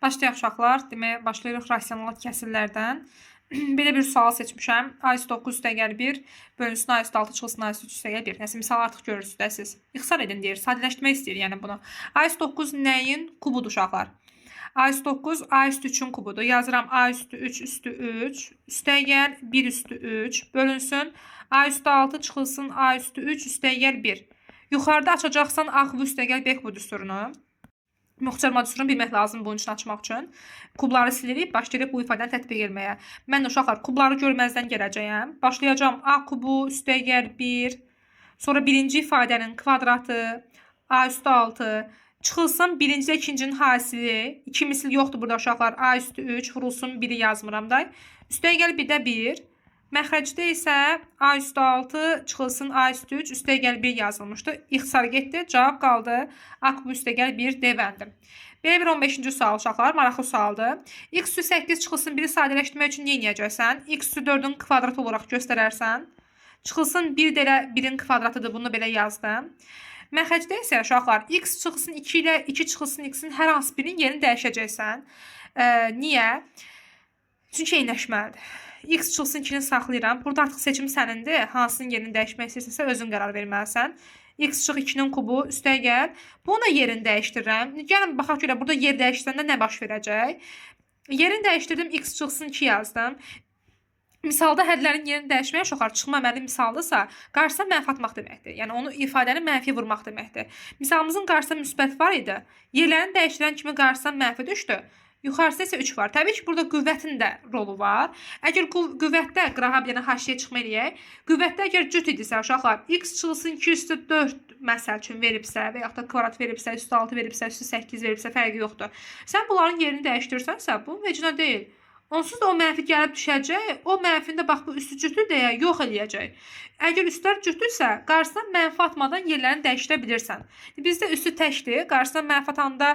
Başlayaq uşaqlar. Demək, başlayırıq rasional kəsrlərdən. Belə bir sual seçmişəm. A üstü 9 üstəgəl 1 bölünsün A üstü 6 çıxılsın A üstü 3 üstəgəl 1. Nəsə misal artıq görürsünüz də siz. İxtisar edin deyir. Sadələşdirmək istəyir yəni bunu. A üstü 9 nəyin kubudur uşaqlar? A üstü 9 A üstü 3-ün kubudur. Yazıram A üstü 3 üstü 3 üstəgəl 1 üstü 3 bölünsün A üstü 6 çıxılsın A üstü 3 üstəgəl 1. Yuxarıda açacaqsan A kubu üstəgəl B kubu düsturunu. Müxtər düsturunu bilmək lazım bunun üçün açmaq üçün. Kubları silirik, başlayırıq bu ifadəni tətbiq etməyə. Mən də uşaqlar kubları görməzdən gələcəyəm. Başlayacağım A kubu üstəgəl 1, sonra birinci ifadənin kvadratı A üstü 6 çıxılsın birinci ilə ikincinin hasili. 2 misil yoxdur burada uşaqlar. A üstü 3 vurulsun 1-i yazmıram da. Üstəgəl 1-də 1. Məxrəcdə isə A üstü 6 çıxılsın A üstü 3 üstəgəl 1 yazılmışdı. İxtisar getdi. Cavab qaldı. A kubu üstəgəl 1 D bəndi. Belə bir 15-ci sual uşaqlar. Maraqlı sualdır. X üstü 8 çıxılsın 1-i sadələşdirmək üçün nə edəcəksən? X üstü 4-ün kvadratı olaraq göstərərsən. Çıxılsın 1 də 1-in kvadratıdır. Bunu belə yazdım. Məxrəcdə isə uşaqlar X çıxılsın 2 ilə 2 çıxılsın X-in hər hansı birinin yerini dəyişəcəksən. Niyə? Çünki eyniləşməlidir. X çıxılsın 2-ni saxlayıram. Burada artıq seçim sənindir. Hansının yerini dəyişmək istəyirsə özün qərar verməlisən. X çıx 2-nin kubu üstəgəl. Bunu da yerini dəyişdirirəm. Gəlin baxaq görə burada yer dəyişdirəndə nə baş verəcək? Yerini dəyişdirdim. X çıxılsın 2 yazdım. Misalda hədlərin yerini dəyişməyə uşaqlar çıxma əməli misaldırsa, qarşısına mənfi atmaq deməkdir. Yəni onu ifadəni mənfi vurmaq deməkdir. Misalımızın qarşısında müsbət var idi. Yerlərini dəyişdirən kimi qarşısına mənfi düşdü. Yuxarısı isə 3 var. Təbii ki, burada qüvvətin də rolu var. Əgər qüvvətdə qırağa bir dənə haşiyə çıxma eləyək. Qüvvətdə əgər cüt idisə, uşaqlar, x çıxılsın 2 üstü 4 məsəl üçün veribsə və yaxud da kvadrat veribsə, üstü 6 veribsə, üstü 8 veribsə, fərqi yoxdur. Sən bunların yerini dəyişdirsənsə, bu vecinə deyil. Onsuz da o mənfi gəlib düşəcək, o mənfində bax bu üstü cütdür deyə yox eləyəcək. Əgər üstlər cütdürsə, qarşısına mənfi atmadan yerlərini dəyişdirə bilirsən. Bizdə üstü təkdir, qarşısına mənfi atanda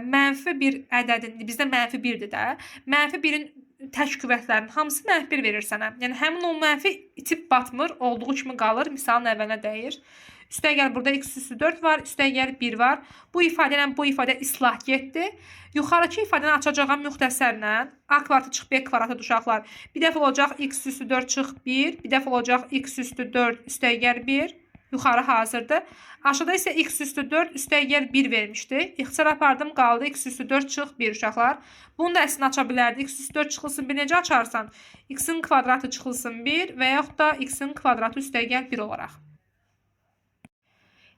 mənfi bir ədədin, bizdə mənfi 1-dir də. Mənfi 1-in tək qüvvətlərinin hamısı mənfi 1 verir sənə. Yəni həmin o mənfi itib batmır, olduğu kimi qalır, misalın əvvəlinə dəyir. Üstəgəl burada x üstü 4 var, üstəgəl 1 var. Bu ifadə ilə bu ifadə islah getdi. Yuxarıki ifadəni açacağım müxtəsərlə A kvadratı çıx B kvadratı uşaqlar. Bir dəfə olacaq x üstü 4 çıx 1, bir dəfə olacaq x üstü 4 üstəgəl 1. Yuxarı hazırdır. Aşağıda isə x üstü 4 üstəgəl 1 vermişdi. İxtisar apardım, qaldı x üstü 4 çıx 1 uşaqlar. Bunu da əslində aça bilərdi. X üstü 4 çıxılsın 1 necə açarsan? X-in kvadratı çıxılsın 1 və yaxud da x-in kvadratı üstəgəl 1 olaraq.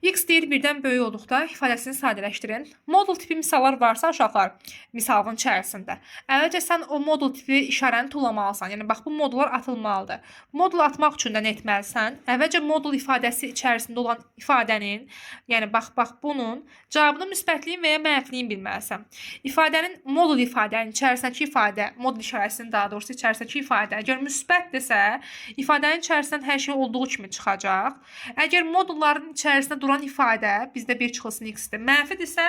X deyir birdən böyük olduqda ifadəsini sadələşdirin. Modul tipi misallar varsa uşaqlar misalın içərisində. Əvvəlcə sən o modul tipi işarəni tullamalısan. Yəni bax bu modullar atılmalıdır. Modul atmaq üçün də nə etməlisən? Əvvəlcə modul ifadəsi içərisində olan ifadənin, yəni bax bunun cavabını müsbətliyin və ya mənfiliyin bilməlisən. İfadənin modul ifadənin içərisindəki ifadə, modul işarəsinin daha doğrusu içərisindəki ifadə əgər müsbətdirsə, ifadənin içərisindən hər şey olduğu kimi çıxacaq. Əgər modulların içərisində duran ifadə bizdə 1 çıxılsın x-dir. Mənfidirsə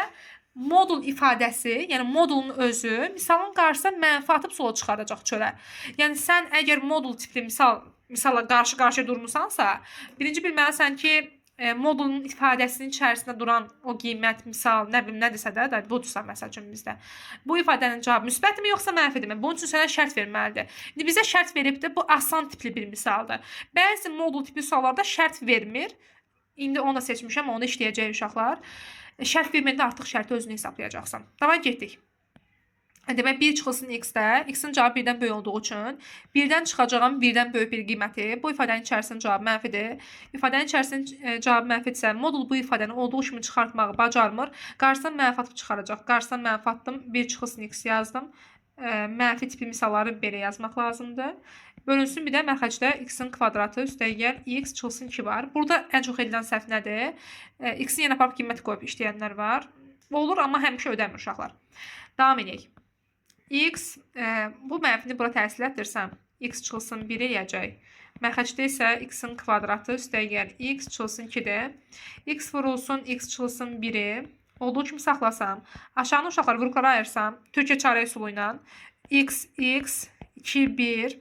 modul ifadəsi, yəni modulun özü misalın qarşısına mənfi atıb sola çıxaracaq çölə. Yəni sən əgər modul tipli misalla qarşı-qarşıya durmusansa, birinci bilməlisən ki, modulun ifadəsinin içərisində duran o qiymət, misal, nə bilim, nədirsə də, budursa məsəl üçün bizdə. Bu ifadənin cavabı müsbətmi, yoxsa mənfidirmi? Bunun üçün sənə şərt verməlidir. İndi bizə şərt veribdir, bu asan tipli bir misaldır. Bəzi modul tipli suallarda şərt vermir. İndi onu da seçmişəm, onu da işləyəcək uşaqlar. Şərt verməndə artıq şərti özünü hesablayacaqsan. Davay getdik. Demək 1 çıxılsın x-də, x-in cavabı 1-dən böyük olduğu üçün 1-dən çıxacağım 1-dən böyük bir qiyməti. Bu ifadənin içərisinin cavabı mənfidir. İfadənin içərisinin cavabı mənfidirsə, modul bu ifadəni olduğu kimi çıxartmağı bacarmır. Qarşısına mənfi atıb çıxaracaq. Qarşısına mənfi atdım, 1 çıxılsın x yazdım. Mənfi tipi misalları belə yazmaq lazımdır. Bölünsün bir də məxrəcdə x-in kvadratı üstəgəl x çıxılsın 2 var. Burada ən çox edilən səhv nədir? X-in yenə aparıb qiymət qoyub işləyənlər var. Olur, amma həmişə ödəmir uşaqlar. Davam edək. X, bu mənfini bura təhsil etdirsəm, x çıxılsın 1 eləyəcək. Məxrəcdə isə x-in kvadratı üstəgəl x çıxılsın 2-dir. X vurulsun x çıxılsın 1-i. Olduğu kimi saxlasam, aşağını uşaqlar vurqlara ayırsam, Türkiyə çarə üsulu ilə x, 2, 1,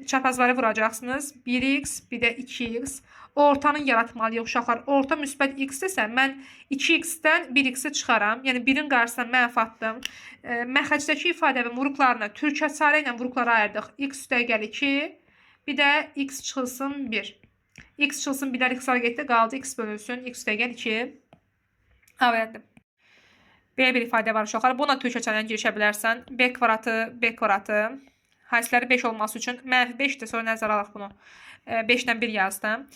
çaprazları vuracaqsınız. 1x, bir də 2x. Ortanı yaratmalıyıq uşaqlar. Orta müsbət x-dirsə, mən 2x-dən 1x-i çıxaram. Yəni 1-in qarşısına mənfi atdım. Məxrəcdəki ifadənin vuruqlarını türkəçarə ilə vuruqlara ayırdıq. X üstəgəl 2, bir də x çıxılsın 1. X çıxılsın 1-lər x-lar getdi, qaldı x bölünsün x üstəgəl 2. Öyrəndim. Belə bir ifadə var uşaqlar. Buna türkəçarə ilə girişə bilərsən. B kvadratı. Haysləri 5 olması üçün -5-dir. Sonra nəzərə alaq bunu. 5-dən 1 yazdım.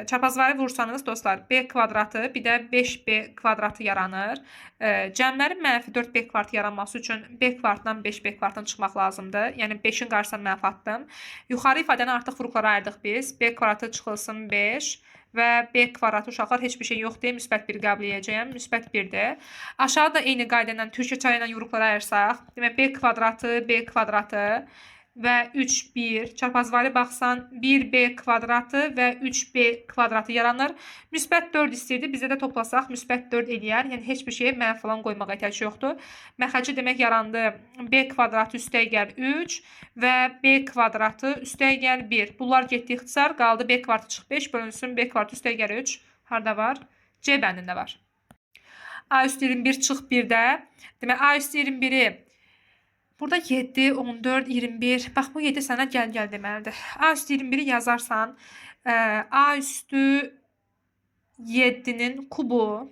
Çaprazları vursanız dostlar, b kvadratı, bir də 5b kvadratı yaranır. Cəmlərin -4b kvadratı yaranması üçün b kvadratdan 5b kvadratdan çıxmaq lazımdır. Yəni 5-in qarşısına mənfi atdım. Yuxarı ifadəni artıq vuruqlara ayırdıq biz. B kvadratı çıxılsın 5 və b kvadratı uşaqlar heç bir şey yoxdur. Müsbət 1 qəbul edəcəyəm. Müsbət 1-dir. Aşağıda eyni qayda ilə türkçə ilə vuruqlara ayırsaq, demək b kvadratı və 3b çarpazvari baxsan 1b kvadratı və 3b kvadratı yaranır. Müsbət 4 istəyirdi. Bizə də toplasaq müsbət 4 eləyər. Yəni heç bir şeyə mənfi falan qoymağa ehtiyac yoxdur. Məxrəci demək yarandı. B kvadratı üstəgəl 3 və b kvadratı üstəgəl 1. Bunlar getdi ixtisar. Qaldı b kvadratı çıx 5 bölünsün b kvadratı üstəgəl 3. Harda var? C bəndində var. A üstü 21 çıx 1-də. Demək A üstü 21-i burada 7, 14, 21. Bax, bu 7 sənə gəl deməlidir. A üstü 21-i yazarsan, A üstü 7-nin kubu,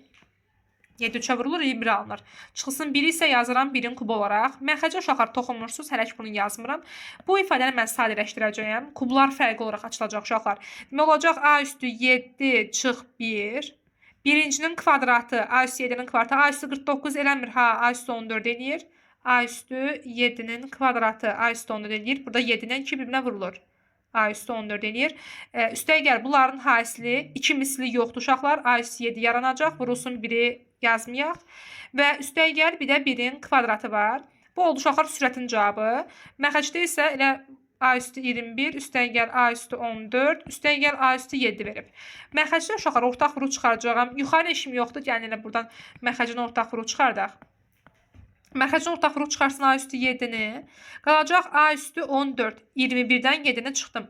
7 3-ə vurulur, 21 alınır. Çıxılsın 1-i isə yazıram 1-in kubu olaraq. Məxrəcə uşaqlar toxunmursuz, hələ ki bunu yazmıram. Bu ifadəni mən sadələşdirəcəyəm. Kublar fərqli olaraq açılacaq uşaqlar. Demək olacaq A üstü 7 çıx 1. Birincinin kvadratı, A üstü 7-nin kvadratı, A üstü 49 eləmir, ha, A üstü 14 eləyir. A üstü 7-nin kvadratı A üstü 14 eləyir. Burada 7-dən 2 bir-birinə vurulur. A üstü 14 eləyir. Üstəgəl bunların haisli 2 misli yoxdur uşaqlar. A üstü 7 yaranacaq. Vurulsun 1-i yazmayaq. Və üstəgəl bir də 1-in kvadratı var. Bu oldu uşaqlar sürətin cavabı. Məxrəcdə isə elə A üstü 21, üstəgəl A üstü 14, üstəgəl A üstü 7 verib. Məxrəcdə uşaqlar ortaq vuruq çıxaracağım. Yuxarı işim yoxdur. Yəni elə buradan məxrəcini ortaq vuruq çıxardaq. Məxrəcin ortaq vuruq çıxarsın A üstü 7-ni. Qalacaq A üstü 14. 21-dən 7-ni çıxdım.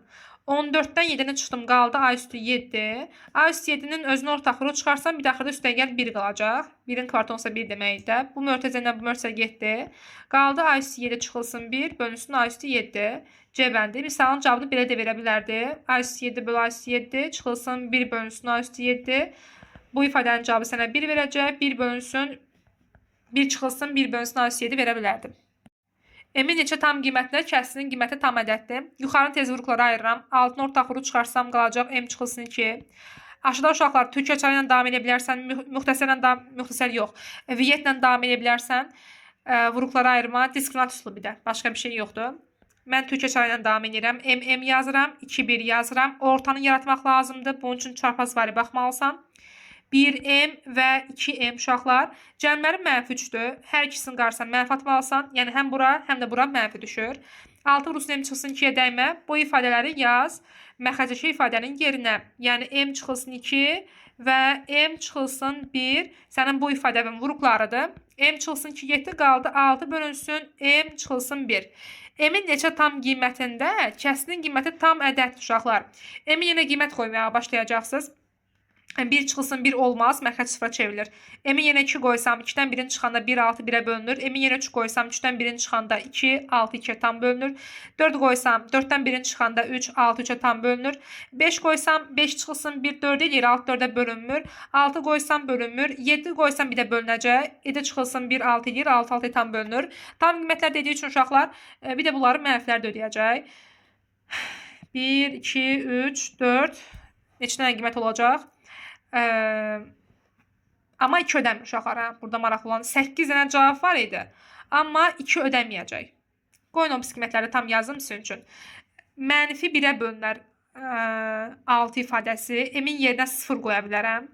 14-dən 7-ni çıxdım. Qaldı A üstü 7. A üstü 7-nin özünü ortaq vuruq çıxarsan bir daxildə üstəgəl 1 qalacaq. 1-in kvadratı olsa 1 deməkdir. Bu mötərizə ilə bu mötərizə getdi. Qaldı A üstü 7 çıxılsın 1. Bölünsün A üstü 7. C bəndi. Misalın cavabını belə də verə bilərdi. A üstü 7 bölü A üstü 7 çıxılsın 1 bölünsün A üstü 7. Bu ifadənin cavabı sənə 1 verəcək. 1 bölünsün 1 çıxılsın 1 bölünsün A üstü 7 verə bilərdim. M-in neçə tam qiymətlər, kəsrinin qiyməti tam ədəddir. Yuxarı tez vuruqlara ayırıram. Altını ortaq vuruq çıxarsam qalacaq M çıxılsın 2. Aşağıda uşaqlar türkçə ilə davam edə bilərsən, müxtəsər yox, viyyətlə davam edə bilərsən. Vuruqlara ayırma, diskriminat üsulu bir də. Başqa bir şey yoxdur. Mən türkçə ilə davam edirəm. M yazıram, 2-1 yazıram. Ortanı yaratmaq lazımdır. Bunun üçün çarpazvari baxmalısan. 1M və 2M uşaqlar. Cəmləri -3-dür. Hər ikisinin qarşısına mənfi atmalısan. Yəni həm bura, həm də bura mənfi düşür. 6 vurulsun M çıxsın 2-yə dəymə. Bu ifadələri yaz məxrəcdəki ifadənin yerinə. Yəni M çıxılsın 2 və M çıxılsın 1. Sənin bu ifadənin vuruqlarıdır. M çıxılsın 2 getdi, qaldı 6 bölünsün M çıxılsın 1. M-in neçə tam qiymətində kəsrinin qiyməti tam ədəddir uşaqlar. M-in yenə qiymət qoymaya başlayacaqsınız. 1 çıxılsın 1 olmaz. Məxrəc sıfıra çevrilir. M-i yenə 2 qoysam 2-dən 1-in çıxanda 1 6 1-ə bölünür. M-i yenə 3 qoysam 3-dən 1-in çıxanda 2 6 2-yə tam bölünür. 4 qoysam 4-dən 1-in çıxanda 3 6 3-ə tam bölünür. 5 qoysam 5 çıxılsın 1 4 eləyir. 6 4-ə bölünmür. 6 qoysam bölünmür. 7 qoysam bir də bölünəcək. 7 çıxılsın 1 6 eləyir. 6 6-ya tam bölünür. Tam qiymətlər dediyi üçün uşaqlar bir də bunları mənfilər də ödəyəcək. 1 2 3 4 neçə dənə qiymət olacaq? Amma 2 ödəmir uşaqlar. Burada maraqlı olan 8 dənə cavab var idi. Amma 2 ödəməyəcək. Qoyun o qiymətləri tam yazım sizin üçün. Mənfi 1-ə bölünər 6 ifadəsi. M-in yerinə 0 qoya bilərəm.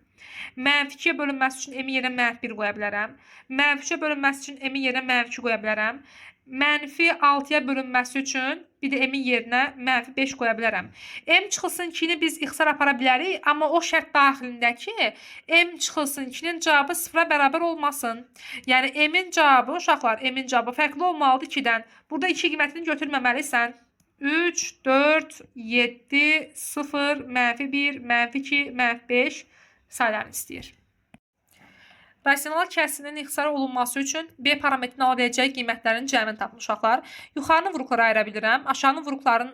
Mənfi 2-yə bölünməsi üçün M-in yerinə -1 qoya bilərəm. Mənfi 3-ə bölünməsi üçün M-in yerinə -2 qoya bilərəm. Mənfi 6-ya bölünməsi üçün bir də M-in yerinə -5 qoya bilərəm. M çıxılsın 2-ni biz ixtisar apara bilərik, amma o şərt daxilindəki M çıxılsın 2-nin cavabı 0-a bərabər olmasın. Yəni M-in cavabı uşaqlar, M-in cavabı fərqli olmalıdır 2-dən. Burada 2 qiymətini götürməməlisən. 3, 4, 7, 0, -1, -2, -5 sayılarını istəyir. Rasional kəsirin ixtisar olunması üçün B parametrini ala biləcək qiymətlərin cəmini tapın uşaqlar. Yuxarını vuruqlara ayıra bilirəm. Aşağını vuruqların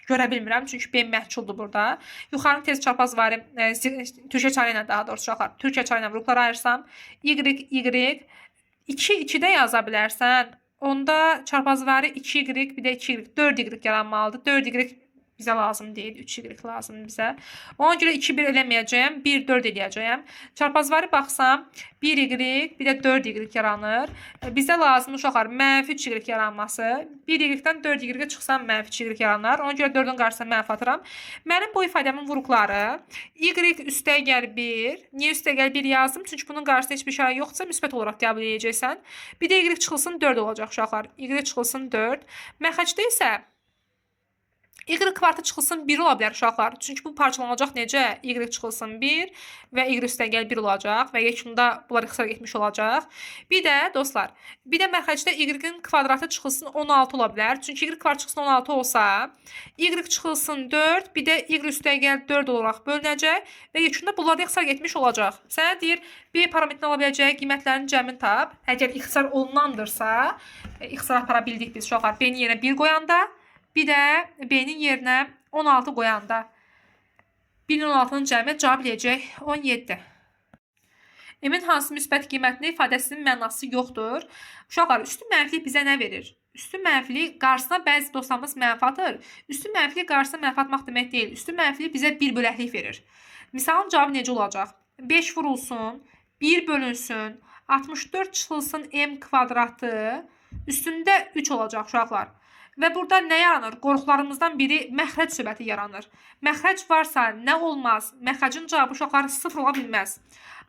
görə bilmirəm, çünki B məhculdur burada. Yuxarını tez çarpaz varım, Türkiyə çayı ilə daha doğrusu uşaqlar. Türkiyə çayı ilə vuruqlara ayırsam, y, 2-2 də yaza bilərsən. Onda çarpazvari 2y, bir də 2y, 4y yaranmalıdır. 4y bizə lazım deyil, 3y lazımdır bizə. Ona görə 2-1 eləməyəcəyəm, 1-4 eləyəcəyəm. Çarpazvari baxsam, 1y, bir də 4y yaranır. Bizə lazım uşaqlar -3y yaranması. 1y-dən 4y çıxsam -3y yaranar. Ona görə 4-ün qarşısına mənfi atıram. Mənim bu ifadəmin vuruqları y üstəgəl 1. Niyə üstəgəl 1 yazdım? Çünki bunun qarşısında heç bir şey yoxdursa müsbət olaraq qəbul edəcəksən. Bir də y çıxılsın 4 olacaq uşaqlar. Y çıxılsın 4. Məxrəcdə isə y kvartı çıxılsın 1 ola bilər uşaqlar. Çünki bu parçalanacaq necə? Y çıxılsın 1 və y üstəgəl 1 olacaq və yekunda bunlar ixtisar etmiş olacaq. Bir də dostlar, bir də məxrəcdə y-in kvadratı çıxılsın 16 ola bilər. Çünki y kvadrat çıxılsın 16 olsa, y çıxılsın 4, bir də y üstəgəl 4 olaraq bölünəcək və yekunda bunlar ixtisar etmiş olacaq. Sənə deyir, B parametrini ala biləcək qiymətlərin cəmini tap. Əgər ixtisar olunandırsa, ixtisar apara bildik biz uşaqlar. B-nin yerinə 1 qoyanda, bir də B-nin yerinə 16 qoyanda 1-in 16-nın cəmi cavab eləyəcək 17. M-in hansı müsbət qiymətli ifadəsinin mənası yoxdur? Uşaqlar, üstün mənfilik bizə nə verir? Üstün mənfilik qarşısına bəzi dostlarımız mənfi atır. Üstün mənfilik qarşısına mənfi atmaq demək deyil. Üstün mənfilik bizə bir böləklik verir. Misalın cavabı necə olacaq? 5 vurulsun, 1 bölünsün, 64 çıxılsın m kvadratı, üstündə 3 olacaq uşaqlar. Və burada nə yaranır? Qorxularımızdan biri məxrəc söhbəti yaranır. Məxrəc varsa nə olmaz? Məxrəcin cavabı uşaqlar 0 ola bilməz.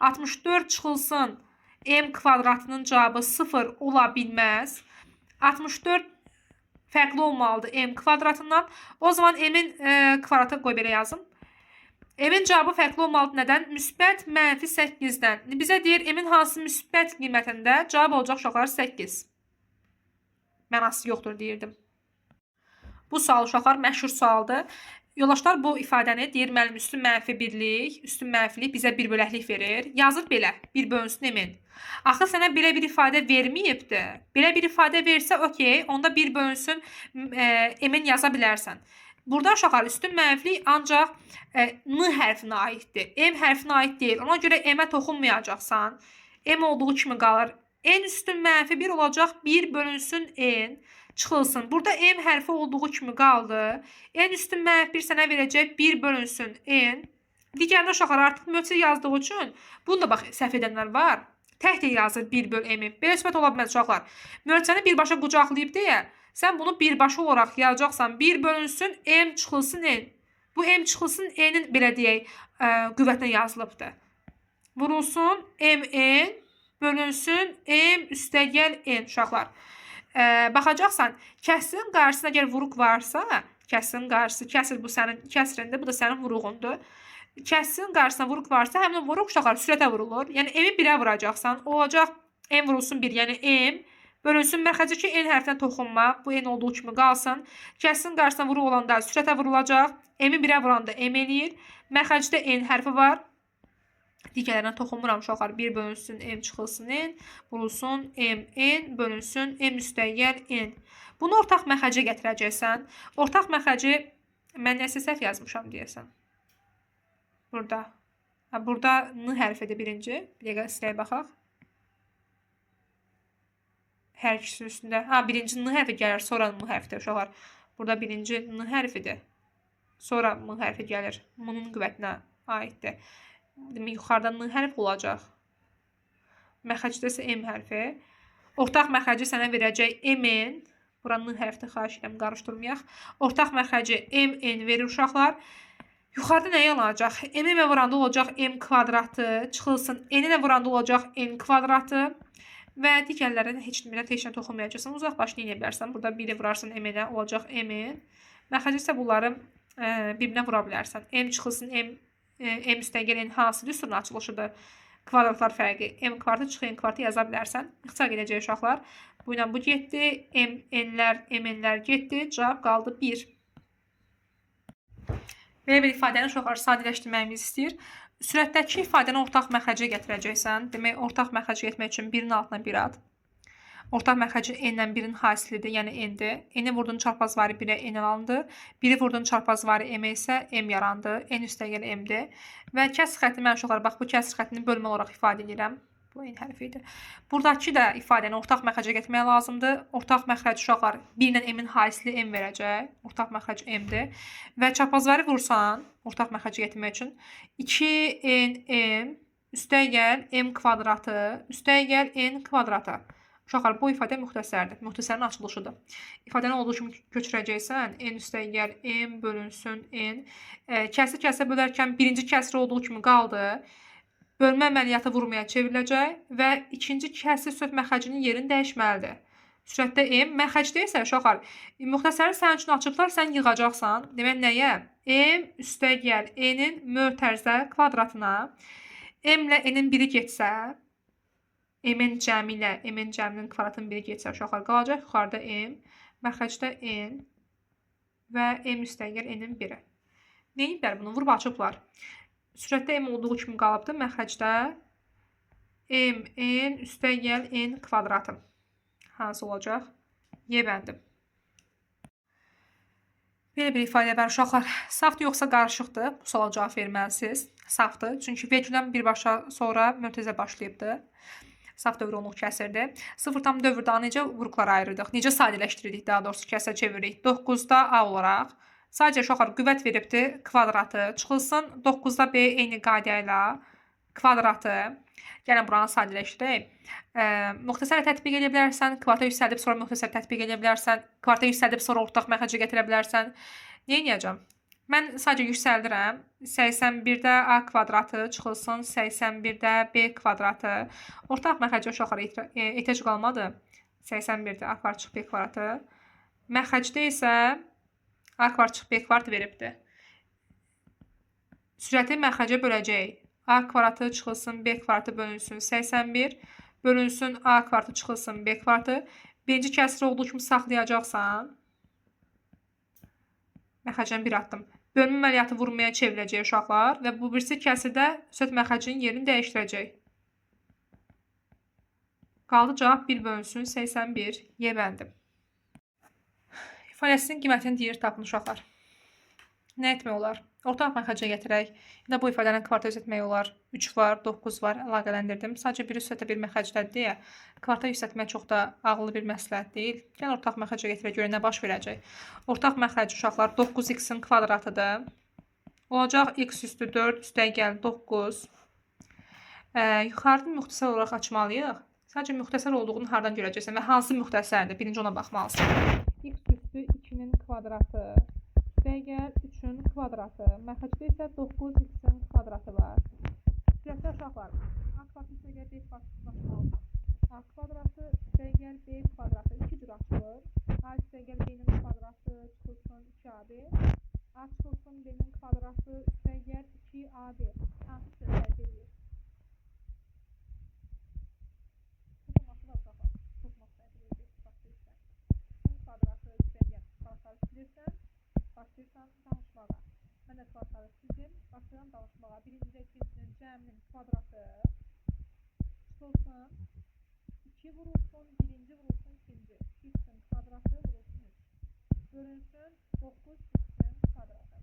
64 çıxılsın m kvadratının cavabı 0 ola bilməz. 64 fərqli olmalıdır m kvadratından. O zaman m-in kvadratı qoy belə yazım. M-in cavabı fərqli olmalıdır. Nədən? Müsbət -8-dən. Bizə deyir, m-in hansı müsbət qiymətində cavab olacaq uşaqlar 8. Mənası yoxdur deyirdim. Bu sual uşaqlar məşhur sualdır. Yoldaşlar bu ifadəni deyir, müəllim üstün mənfi birlik, üstün mənfilik bizə bir böləklik verir. Yazır belə, bir bölünsün m-in. Axı sənə belə bir ifadə verməyibdir. Belə bir ifadə versə, okey, onda bir bölünsün m-in yaza bilərsən. Burada uşaqlar üstün mənfilik ancaq n hərfinə aiddir. M hərfinə aid deyil. Ona görə m-ə toxunmayacaqsan. M olduğu kimi qalır. N üstün mənfi 1 olacaq. 1 bölünsün n çıxılsın. Burada m hərfi olduğu kimi qaldı. N üstün mənfi 1 sənə verəcək. 1 bölünsün n. Digərində uşaqlar artıq mötəri yazdığı üçün bunu da bax səhv edənlər var. Tək də yazır 1 böl m. Belə söhbət ola bilməz uşaqlar. Mötərini birbaşa qucaqlayıb deyə sən bunu birbaşa olaraq yazacaqsan. 1 bölünsün m çıxılsın n. Bu m çıxılsın n-in belə deyək qüvvətinə yazılıbdır. Vurulsun m-n bölünsün m üstəgəl n uşaqlar. Baxacaqsan, kəsrin qarşısına əgər vuruq varsa, kəsrin qarşısı, kəsir bu sənin kəsrində, bu da sənin vuruğundur. Kəsrin qarşısına vuruq varsa, həmin vuruq uşaqlar sürətə vurulur. Yəni m-i 1-ə vuracaqsan, olacaq m vurulsun 1, yəni m bölünsün məxrəcdəki n hərfinə toxunma, bu n olduğu kimi qalsın. Kəsrin qarşısına vuruq olanda sürətə vurulacaq, m-i 1-ə vuranda m eləyir. Məxrəcdə n hərfi var. Digərlərinə toxunmuram uşaqlar. 1 bölünsün m çıxılsın n, vurulsun m n bölünsün m üstəgəl n. Bunu ortaq məxrəcə gətirəcəksən. Ortaq məxrəci mən nəsə səhv yazmışam deyəsən. Burada. Burada n hərfidir birinci. Bir dəqiqə silək baxaq. Hər ikisinin üstündə. Birinci n hərfi gəlir, sonra m hərfidir uşaqlar. Burada birinci n hərfidir. Sonra m hərfi gəlir. M-nun qüvvətinə aiddir. Yuxarıda n hərfi olacaq. Məxrəcdə isə m hərfi. Ortaq məxrəci sənə verəcək m-n. Bura n hərfini xahiş edirəm, qarışdırmayaq. Ortaq məxrəci m-n verir uşaqlar. Yuxarıda nə yanacaq? M-ə vuranda olacaq m kvadratı. Çıxılsın. N-ə vuranda olacaq n kvadratı. Və digərlərin heç nə toxunmayacaqsan. Uzaq başını eləyə bilərsən. Burada 1-i vurarsan m-ə olacaq m-n. Məxrəci isə bunları bir-birinə vura bilərsən. M çıxılsın m üstəgəl n hansıdır? Üstünün açılışıdır. Kvadratlar fərqi. M kvadratı çıxı n kvadratı yaza bilərsən. İxtisar edəcək uşaqlar. Bu ilə bu getdi. MN'lər getdi. Cavab qaldı 1. Belə bir ifadəni uşaqlar sadələşdirməyimiz istəyir. Sürətdəki ifadəni ortaq məxrəcə gətirəcəksən. Demək, ortaq məxrəcə getmək üçün 1-in altına 1 at. Ortaq məxrəcin n-lə 1-in hasilidir, yəni n-dir. N-i vurdun çarpazvarı 1-ə n alındı. 1-i vurdun çarpazvarı m isə m yarandı. N üstəgəl m-dir. Və kəsr xətti mən uşaqlar, bax bu kəsr xəttini bölmə olaraq ifadə edirəm. Bu n hərfi idi. Buradakı da ifadəni ortaq məxrəcə getmək lazımdır. Ortaq məxrəc uşaqlar 1 ilə m-in hasili m verəcək. Ortaq məxrəc m-dir. Və çarpazvarı vursan, ortaq məxrəcə getmək üçün 2nm üstəgəl m kvadratı üstəgəl n kvadratı. Uşaqlar, bu ifadə müxtəsərdir. Müxtəsərin açılışıdır. İfadəni olduğu kimi köçürəcəksən. N üstəgəl m bölünsün n. Kəsr bölərkən birinci kəsr olduğu kimi qaldı. Bölmə əməliyyatı vurmaya çevriləcək və ikinci kəsr söz məxrəcinin yerini dəyişməlidir. Sürətdə m məxrəcdə isə uşaqlar, müxtəsəri sənin üçün açıblar, sən yığacaqsan. Demək nəyə? M üstəgəl n-in mötərizə kvadratına m ilə n-in biri getsə, m-in cəmi ilə m-in cəminin kvadratının biri getsə uşaqlar qalacaq. Yuxarıda m, məxrəcdə n və m üstəgəl n-in biri. Neyiblər bunu? Vurub açıblar. Sürətdə m olduğu kimi qalıbdır. Məxrəcdə m, n üstəgəl n kvadratı. Hansı olacaq? Y bəndi. Belə bir ifadə var uşaqlar. Safdır yoxsa qarışıqdır? Bu suala cavab verməlisiniz. Safdır. Çünki vergüldən birbaşa sonra mötərizə başlayıbdır. Saf dövr onluq kəsirdir. 0 tam dövrdə necə qruplara ayırırdıq? Necə sadələşdiririk, daha doğrusu kəsrə çeviririk? 9-da A olaraq. Sadəcə uşaqlar qüvvət veribdir, kvadratı çıxılsın. 9-da B eyni qayda ilə kvadratı. Yəni buranı sadələşdirək. Müxtəsərlə tətbiq edə bilərsən, kvadratı yüksəldib sonra müxtəsər tətbiq edə bilərsən, kvadratı yüksəldib sonra ortaq məxrəcə gətirə bilərsən. Nə edəcəm? Mən sadəcə yüksəldirəm. 81-də A kvadratı çıxılsın, 81-də B kvadratı. Ortaq məxrəcə uşaqlar ehtiyac qalmadı. 81-də A kvadrat çıx B kvadratı. Məxrəcdə isə A kvadrat çıx B kvadrat veribdir. Sürəti məxrəcə böləcək. A kvadratı çıxılsın, B kvadratı bölünsün 81. Bölünsün, A kvadratı çıxılsın, B kvadratı. Birinci kəsri olduğu kimi saxlayacaqsan. Məxrəcdən bir atdım. Bölmə əməliyyatı vurmaya çevriləcək uşaqlar və bu birisi kəsirdə söz məxrəcinin yerini dəyişdirəcək. Qaldı cavab 1 bölünsün 81. Y bəndi. İfadəsinin qiymətini deyir tapın uşaqlar. Nə etmək olar? Ortaq məxrəcə gətirək. Ya da bu ifadəni kvarta yüksəltmək olar. 3 var, 9 var, əlaqələndirdim. Sadəcə biri üstə bir məxrəcdədir deyə kvarta yüksəltmək çox da ağıllı bir məsləhət deyil. Gəl ortaq məxrəcə gətirək, görə nə baş verəcək. Ortaq məxrəc uşaqlar 9x-in kvadratıdır. Olacaq x üstü 4 üstəgəl 9. Yuxarıda müxtəsər olaraq açmalıyıq. Sadəcə müxtəsər olduğunu hardan görəcəksən və hansı müxtəsərdir? Birinci ona baxmalısın. X üstü 2-nin kvadratı. Üstəgəl 3-ün kvadratı. Məxrəcdə isə 9x-in kvadratı var. Sürətdə uşaqlar. A kvadratı üstəgəl B kvadratı. A kvadratı üstəgəl B kvadratı. 2 cür açılır. A üstəgəl B-nin kvadratı çıxılsın 2AB. A çıxılsın B-nin kvadratı üstəgəl 2AB. Hansı sürətlər verir? Tutulması var uşaqlar. Tutulması verir. Kvadratı üstəgəl kvadratları silirsən. Başlayırsan danışmağa. Mən də kvadratları sildim. Başlayıram danışmağa. Birinci və ikincinin cəminin kvadratı çıxılsın. 2 vurulsun. Birinci vurulsun. İkinci. 2x-in kvadratı vurulsun 3. Bölünsün 9x-in kvadratı.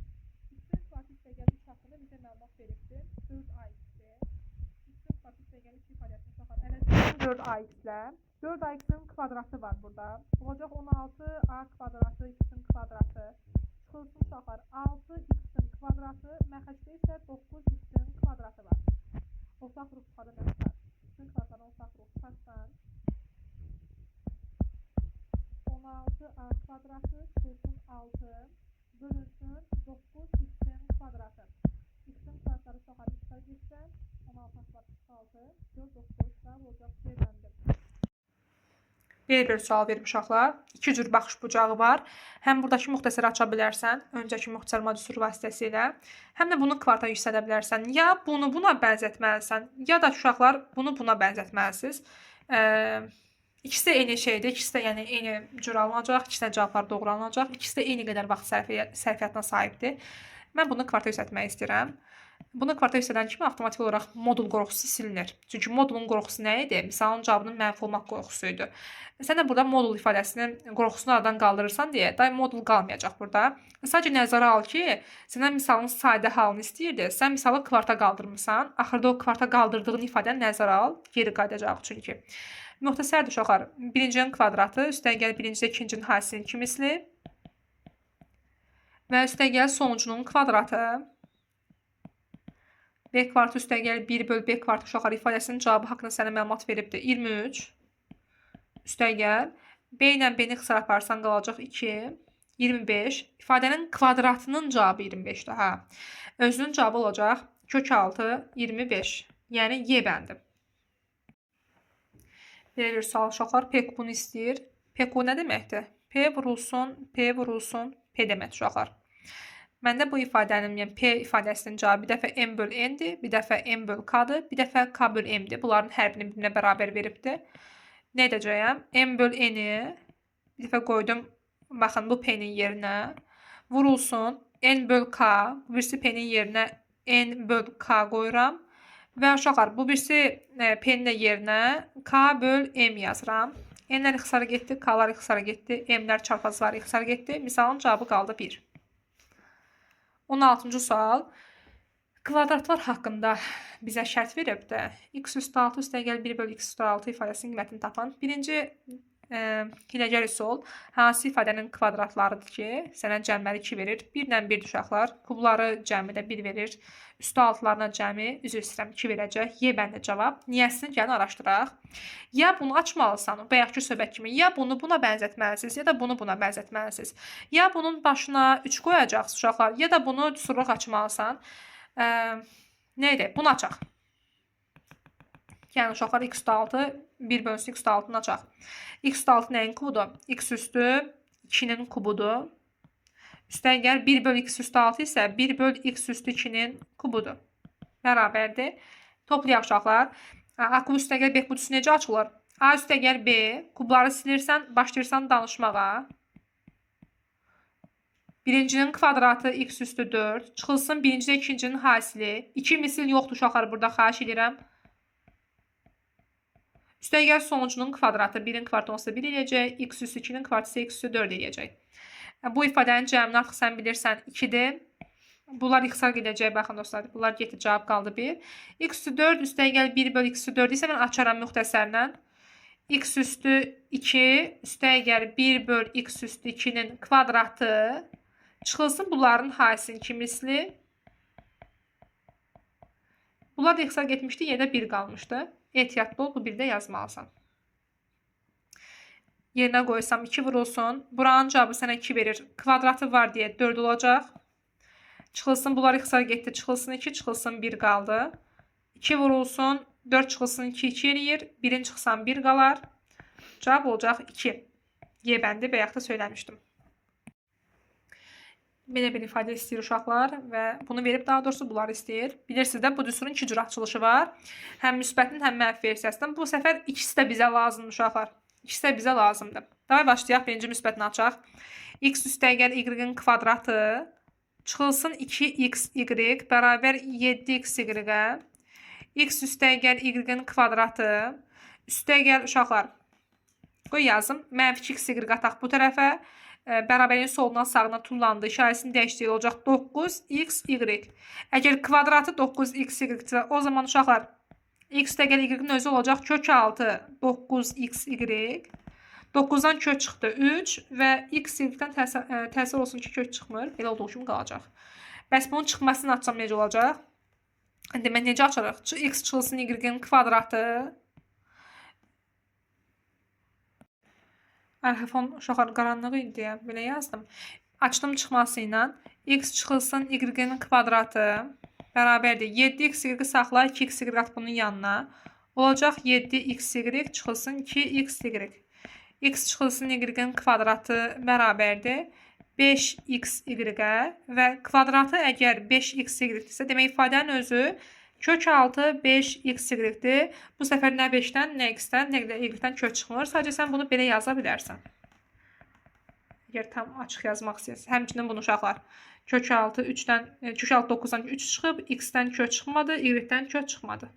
X-in kvadratı üstəgəl 3 haqqında bizə məlumat veribdir. 4ax-dir. X-in kvadratı üstəgəl 2 ifadəsini uşaqlar əlləşdirin 4ax-lə. 4ax-in kvadratı var burada. Olacaq 16a kvadratı x-in kvadratı. Çıxılsın uşaqlar 6x-in kvadratı, məxrəcdə isə 9x-in kvadratı var. Ortaq ruh ifadə məxrəcdə. X-in kvadratını ortaq ruh çıxarsan 16a kvadratı çıxılsın 6 bölünsün 9x-in kvadratı. X-in kvadratları uşaqlar x-a getsə 16 kvadrat 6 4 9 olacaq C-bəndir. Belə bir sual verib uşaqlar. 2 cür baxış bucağı var. Həm buradakı müxtəsəri aça bilərsən, öncəki müxtəsər modüsü vasitəsilə, həm də bunu kvarta yüksələ bilərsən. Ya bunu buna bənzətməlisən, ya da uşaqlar bunu buna bənzətməlisiniz. İkisi də eyni şeydir. İkisi də yəni eyni cür alınacaq. İkisi də cavablar doğru alınacaq. İkisi də eyni qədər vaxt sərfiyyatına sahibdir. Mən bunu kvarta yüksəltmək istəyirəm. Bunu kvarta yüksələn kimi avtomatik olaraq modul qorxusu silinir. Çünki modulun qorxusu nə idi? Misalın cavabının mənfi olmaq qorxusu idi. Sən də burada modul ifadəsinin qorxusunu aradan qaldırırsan deyə, daim modul qalmayacaq burada. Sadəcə nəzərə al ki, sənə misalın sadə halını istəyirdi. Sən misalı kvarta qaldırmısan. Axırda o kvarta qaldırdığın ifadəni nəzərə al, geri qayıdacaq çünki. Müxtəsərdir uşaqlar. Birincinin kvadratı üstəgəl birinci ikincinin hasilinin iki misli və üstəgəl sonucunun kvadratı. B kvadratı üstəgəl 1 bölü B kvadratı uşaqlar ifadəsinin cavabı haqqında sənə məlumat veribdir. 23 üstəgəl B ilə B-ni ixtisar aparsan qalacaq 2, 25. İfadənin kvadratının cavabı 25-dir. Hə. Özünün cavabı olacaq kök 6, 25. Yəni Y bəndi. Belə bir sual uşaqlar. P kubunu istəyir. P kubu nə deməkdir? P vurulsun, P vurulsun, P demək uşaqlar. Məndə bu ifadənin, yəni P ifadəsinin cavabı bir dəfə M bölü N-dir, bir dəfə M bölü K-dır, bir dəfə K bölü M-dir. Bunların hər birini birbirine bərabər veribdir. Nə edəcəyəm? M bölü N-i bir dəfə qoydum, baxın bu P-nin yerinə. Vurulsun, N bölü K, birisi P-nin yerinə N bölü K qoyuram. Və uşaqlar, bu birisi P-nin də yerinə K bölü M yazıram. N-lər ixtisara getdi, K-lar ixtisara getdi, M-lər çarpazları ixtisara getdi. Misalın cavabı qaldı 1. 16-cı sual. Kvadratlar haqqında bizə şərt veribdir. X üstü 6 üstəgəl 1 bölü x üstü 6 ifadəsinin qiymətini tapın. Birinci hiləgər üsul hansı ifadənin kvadratlarıdır ki, sənə cəmləri 2 verir. 1 ilə 1 uşaqlar. Kubları cəmi də 1 verir. Üstü altlarına cəmi, üzr istəyirəm, 2 verəcək. Y bəndə cavab. Niyəsini gəlin araşdıraq. Ya bunu açmalısan, bayaqki söhbət kimi, ya bunu buna bənzətməlisiniz, ya da bunu buna bənzətməlisiniz. Ya bunun başına 3 qoyacaqsınız uşaqlar, ya da bunu düsturluq açmalısan. Nə edək? Bunu açaq. Yəni uşaqlar x üstü 6, 1 bölünsün x üstü 6-nı açaq. X üstü 6 nəyin kubudur? X üstü 2-nin kubudur. Üstəgəl 1 bölü x üstü 6 isə 1 bölü x üstü 2-nin kubudur. Bərabərdir. Toplayaq uşaqlar. A kubu üstəgəl B kubu necə açılır? A üstəgəl B, kubları silirsən, başlayırsan danışmağa. Birincinin kvadratı x üstü 4. Çıxılsın birinci ilə ikincinin hasili. 2 misil yoxdur uşaqlar, burada xahiş edirəm. Üstəgəl sonucunun kvadratı 1-in kvadratı olsa 1 eləyəcək. X üstü 2-nin kvadratı isə x üstü 4 eləyəcək. Bu ifadənin cəmini artıq sən bilirsən 2-dir. Bunlar ixtisar gedəcək, baxın dostlar. Bunlar getdi, cavab qaldı 1. X üstü 4 üstəgəl 1 bölü x üstü 4 isə mən açaram müxtəsərlə. X üstü 2 üstəgəl 1 bölü x üstü 2-nin kvadratı çıxılsın bunların hasilinin 2 misli. Bunlar da ixtisar getmişdi, yerdə 1 qalmışdı. Ehtiyatlı ol, bu 1-də yazmalısan. Yerinə qoysam 2 vurulsun. Buranın cavabı sənə 2 verir. Kvadratı var deyə 4 olacaq. Çıxılsın, bunlar ixtisar getdi. Çıxılsın 2, çıxılsın 1 qaldı. 2 vurulsun, 4 çıxılsın 2, 2 eləyir. 1-in çıxsan 1 qalar. Cavab olacaq 2. Y bəndi bayaq da söyləmişdim. Belə bir ifadə istəyir uşaqlar və bunu verib daha doğrusu bunlar istəyir. Bilirsiniz də bu düsturun 2 cür açılışı var. Həm müsbətin, həm mənfi versiyasından. Bu səfər ikisi də bizə lazımdır uşaqlar. İkisi də bizə lazımdır. Davay başlayaq. Birinci müsbətini açaq. X üstəgəl y-in kvadratı çıxılsın 2xy bərabər 7xy-ə. X üstəgəl y-in kvadratı üstəgəl uşaqlar. Qoy yazım. Mənfi 2xy qataq bu tərəfə. Bərabərin solundan sağına tullandı. İşarəsini dəyişdiyi olacaq 9xy. Əgər kvadratı 9xy o zaman uşaqlar x üstəgəl y-in özü olacaq kök 6 9xy. 9-dan kök çıxdı 3 və x y-dən təsir olsun ki kök çıxmır. Belə olduğu kimi qalacaq. Bəs bunun çıxmasını açsam necə olacaq? Demək necə açarıq? X çıxılsın y-in kvadratı. Arxifon uşaqlar qaranlığı idi deyə belə yazdım. Açdım çıxması ilə x çıxılsın y-in kvadratı bərabərdir. 7xy saxla 2xy qat bunun yanına. Olacaq 7xy çıxılsın 2xy. X çıxılsın y-in kvadratı bərabərdir. 5xy və kvadratı əgər 5xy isə demək ifadənin özü Kök 6 5 x y-dir. Bu səfər nə 5-dən, nə x-dən, nə də y-dən kök çıxmır. Sadəcə sən bunu belə yaza bilərsən. Əgər tam açıq yazmaq istəyirsən. Həmçinin bunu uşaqlar kök 6 3-dən kök 6 9-dan 3 çıxıb, x-dən kök çıxmadı, y-dən kök çıxmadı.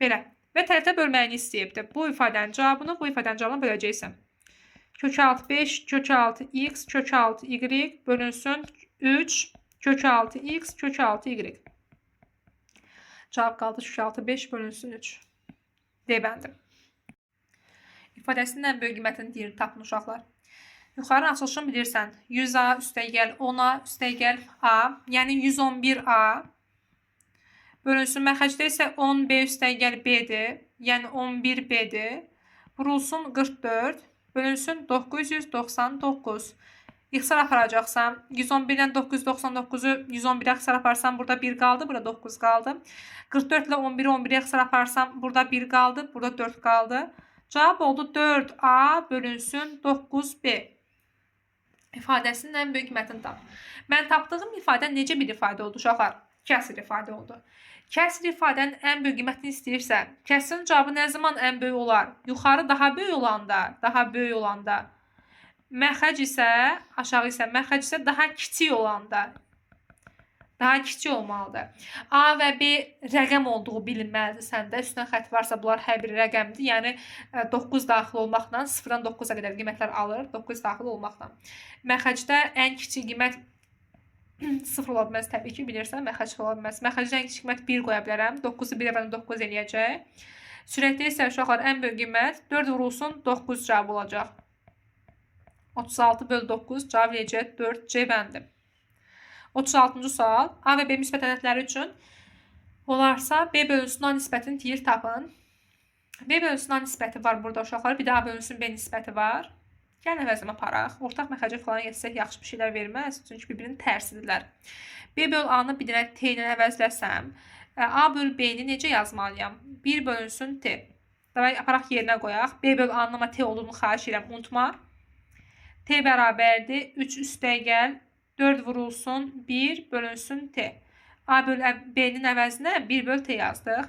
Belə. Və tərəfdə bölməyini istəyibdir. Bu ifadənin cavabını bu ifadənin cavabına böləcəksən. Kök 6 5, kök 6 x, kök 6 y bölünsün 3, kök 6 x, kök 6 y. Cavab qaldı kök 6 5 bölünsün 3. D bəndi. İfadəsinin ən böyük qiymətini deyir, tapın uşaqlar. Yuxarı açılışını bilirsən. 100a üstəgəl 10a üstəgəl a, yəni 111a bölünsün məxrəcdə isə 10b üstəgəl b-dir, yəni 11b-dir. Vurulsun 44 bölünsün 999. İxtisar aparacaqsam 111-dən 999-u 111-ə ixtisar aparsam burada 1 qaldı, burada 9 qaldı. 44 ilə 11-i 11-ə ixtisar aparsam burada 1 qaldı, burada 4 qaldı. Cavab oldu 4a bölünsün 9b. İfadəsinin ən böyük qiymətini tap. Mən tapdığım ifadə necə bir ifadə oldu uşaqlar? Kəsr ifadə oldu. Kəsr ifadənin ən böyük qiymətini istəyirsən, kəsrin cavabı nə zaman ən böyük olar? Yuxarı daha böyük olanda, məxrəc isə, aşağı isə, məxrəc isə daha kiçik olanda, daha kiçik olmalıdır. A və B rəqəm olduğu bilinməlidir səndə. Üstünə xətt varsa bunlar hər bir rəqəmdir. Yəni 9 daxil olmaqla 0-dan 9-a qədər qiymətlər alır. 9 daxil olmaqla. Məxrəcdə ən kiçik qiymət 0 ola bilməz təbii ki, bilirsən, məxrəc ola bilməz. Məxrəcdə ən kiçik qiymət 1 qoya bilərəm. 9-u 1 əvvələn 9 eləyəcək. Sürətdə isə uşaqlar ən böyük qiymət 4 vurulsun 9 cavab olacaq. 36 bölü 9 cavab eləyəcək 4C bəndi. 36-cı sual. A və B müsbət ədədləri üçün olarsa B bölünsün A nisbətini deyir tapın. B bölünsün A nisbəti var burada uşaqlar. Bir də A bölünsün B nisbəti var. Gəlin əvəzləmə aparaq. Ortaq məxrəcə falan yetsək yaxşı bir şeylər verməz. Çünki bir-birinin tərsidirlər. B bölü A-nı bir dənə T ilə əvəzləsəm, A bölü B-ni necə yazmalıyam? 1 bölünsün T. Davay aparaq yerinə qoyaq. B bölü A-nın ama T olduğunu xahiş edirəm. Unutma. T bərabərdir. 3 üstəgəl 4 vurulsun 1 bölünsün T. A bölü B-nin əvəzinə 1 bölü T yazdıq.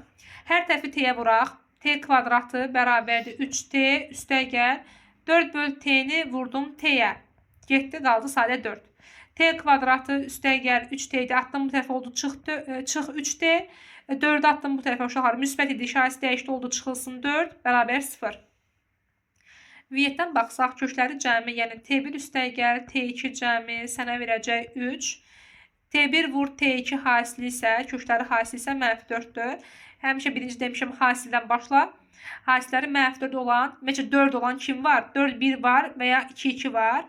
Hər tərəfi T-yə vuraq. T kvadratı bərabərdir 3T üstəgəl 4 bölü T-ni vurdum T-yə. Getdi, qaldı sadə 4. T kvadratı üstəgəl 3T-də atdım bu tərəfə oldu, çıx 3T. 4 atdım bu tərəfə uşaqlar. Müsbət idi, işarəsi dəyişdi, oldu, çıxılsın 4 bərabər 0. V7-dən baxsaq, kökləri cəmi, yəni T1 üstəgəl T2 cəmi sənə verəcək 3. T1 vur T2 hasili isə, kökləri hasili isə -4-dür. Həmişə birinci demişəm hasildən başla. Hasilləri -4 olan, ümumiyyətcə 4 olan kim var? 4-1 var və ya 2-2 var.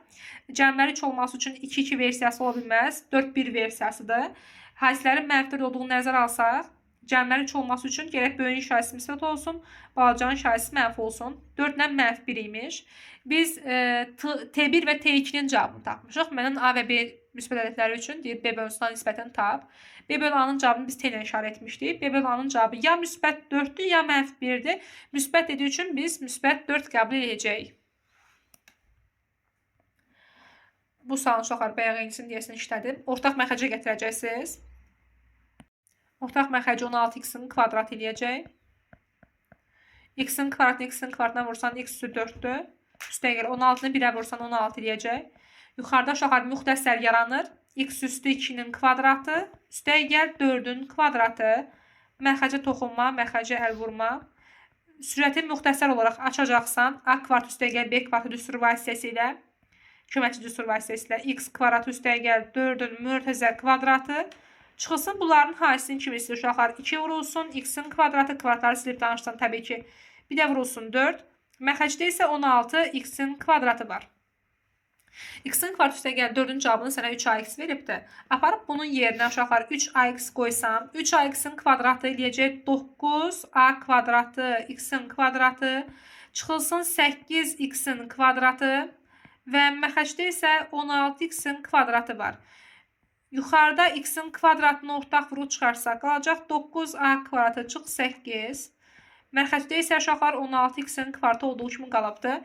Cəmləri 3 olması üçün 2-2 versiyası ola bilməz. 4-1 versiyasıdır. Hasillərin -4 olduğunu nəzərə alsaq, cəmlərin 3 olması üçün gərək böyüyün işarəsi müsbət olsun, balacanın işarəsi mənfi olsun. 4 ilə -1 imiş. Biz T1 və T2-nin cavabını tapmışıq. Məndən A və B müsbət ədədləri üçün deyir B bölünsün A nisbətini tap. B bölü A-nın cavabını biz T ilə işarə etmişdik. B bölü A-nın cavabı ya müsbət 4-dür, ya -1-dir. Müsbət dediyi üçün biz müsbət 4 qəbul edəcəyik. Bu sualın uşaqlar bayaq eynisini deyəsən işlədim. Ortaq məxrəcə gətirəcəksiniz. Ortaq məxrəci 16x-in kvadrat eləyəcək. X-in kvadratını x-in kvadratına vursan x üstü 4-dür. Üstəgəl 16-nı 1-ə vursan 16 eləyəcək. Yuxarıda uşaqlar müxtəsər yaranır. X üstü 2-nin kvadratı. Üstəgəl 4-ün kvadratı. Məxrəcə toxunma, məxrəcə əl vurma. Sürəti müxtəsər olaraq açacaqsan. A kvadrat üstəgəl B kvadrat düstur vasitəsilə. Köməkçi düstur vasitəsilə x kvadrat üstəgəl 4-ün mürtəzə kvadratı. Çıxılsın bunların hasilini kimi istəyir uşaqlar. 2 vurulsun, x-in kvadratı, kvadratları silib danışsan təbii ki. Bir də vurulsun 4. Məxrəcdə isə 16 x-in kvadratı var. X-in kvadratı üstəgəl 4-ün cavabını sənə 3ax veribdir. Aparıb bunun yerinə uşaqlar 3ax qoysam, 3ax-in kvadratı eləyəcək 9a kvadratı, x-in kvadratı. Çıxılsın 8x-in kvadratı və məxrəcdə isə 16x-in kvadratı var. Yuxarıda x-in kvadratını ortaq vurub çıxarsaq, qalacaq 9a kvadratı çıx 8. Mərxəcdə isə uşaqlar 16x-in kvadratı olduğu kimi qalıbdır.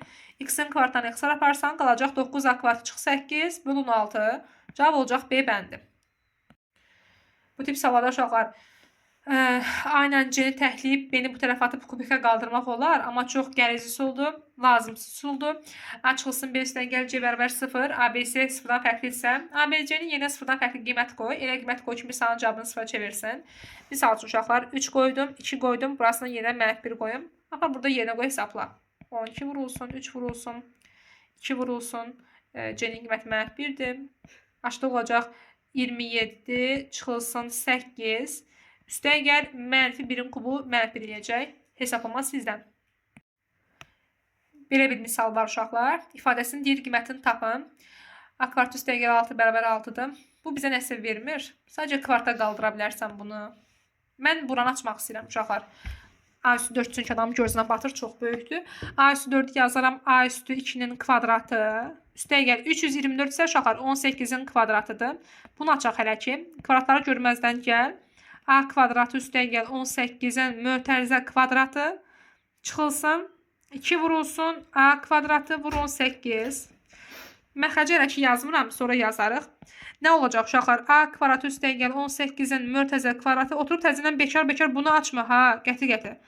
X-in kvadratdan x-ə aparsan, qalacaq 9a kvadratı çıx 8 bölü 16. Cavab olacaq B bəndi. Bu tip suallarda uşaqlar Aynen C-ni təkləyib beni bu tərəfə atıb kubikə qaldırmaq olar, amma çox gələcəsi oldu, lazımsız oldu. Açılsın B üstəgəl gəl C bərabər 0, ABC 0-dan fərqlidirsə, ABC-nin yerinə 0-dan fərqli qiymət qoy, elə qiymət qoy ki, misalın cavabını 0-a çevirsin. Misal üçün uşaqlar 3 qoydum, 2 qoydum, burasına yerinə -1 qoyum. Amma burada yerinə qoy hesabla. 12 vurulsun, 3 vurulsun, 2 vurulsun, C-nin qiyməti -1-dir. Aşağıda olacaq 27, çıxılsın 8. Üstəgəl -1-in kubu -1 eləyəcək. Hesablama sizdən. Belə bir misal var uşaqlar. İfadəsinin deyir qiymətini tapın. A kvart üstəgəl 6 bərabər 6-dır. Bu bizə nəsə vermir. Sadəcə kvarta qaldıra bilərsən bunu. Mən buranı açmaq istəyirəm uşaqlar. A üstü 4 çünki adamın gözünə batır, çox böyükdür. A üstü 4 yazaram. A üstü 2-nin kvadratı. Üstəgəl 324 isə uşaqlar 18-in kvadratıdır. Bunu açaq hələ ki. Kvadratları görməzdən gəl. A kvadratı üstəgəl 18-in mötərizə kvadratı çıxılsın. 2 vurulsun. A kvadratı vur 18. Məxrəci hələ ki yazmıram, sonra yazarıq. Nə olacaq uşaqlar? A kvadratı üstəgəl 18-in mötərizə kvadratı. Oturub təzədən bekar bunu açma. Ha, qəti.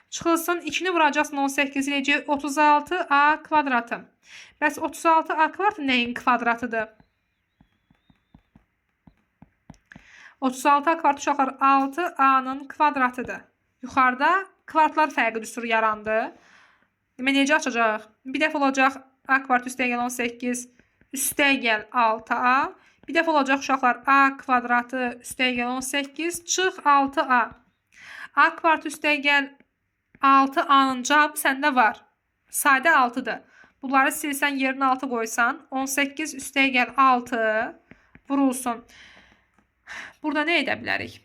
Çıxılsın. 2-ni vuracaqsın 18 eləyəcək 36 A kvadratı. Bəs 36 A kvadratı nəyin kvadratıdır? 36 A kvadrat uşaqlar 6A'nın kvadratıdır. Yuxarıda kvadratlar fərqi düsturu yarandı. Demək necə açacaq? Bir dəfə olacaq A kvadrat üstəgəl 18 üstəgəl 6A. Bir dəfə olacaq uşaqlar A kvadratı üstəgəl 18 çıx 6A. A kvadrat üstəgəl 6A'nın cavabı səndə var. Sadə 6'dır. Bunları silsən yerinə 6 qoysan 18 üstəgəl 6 vurulsun. Burada nə edə bilərik?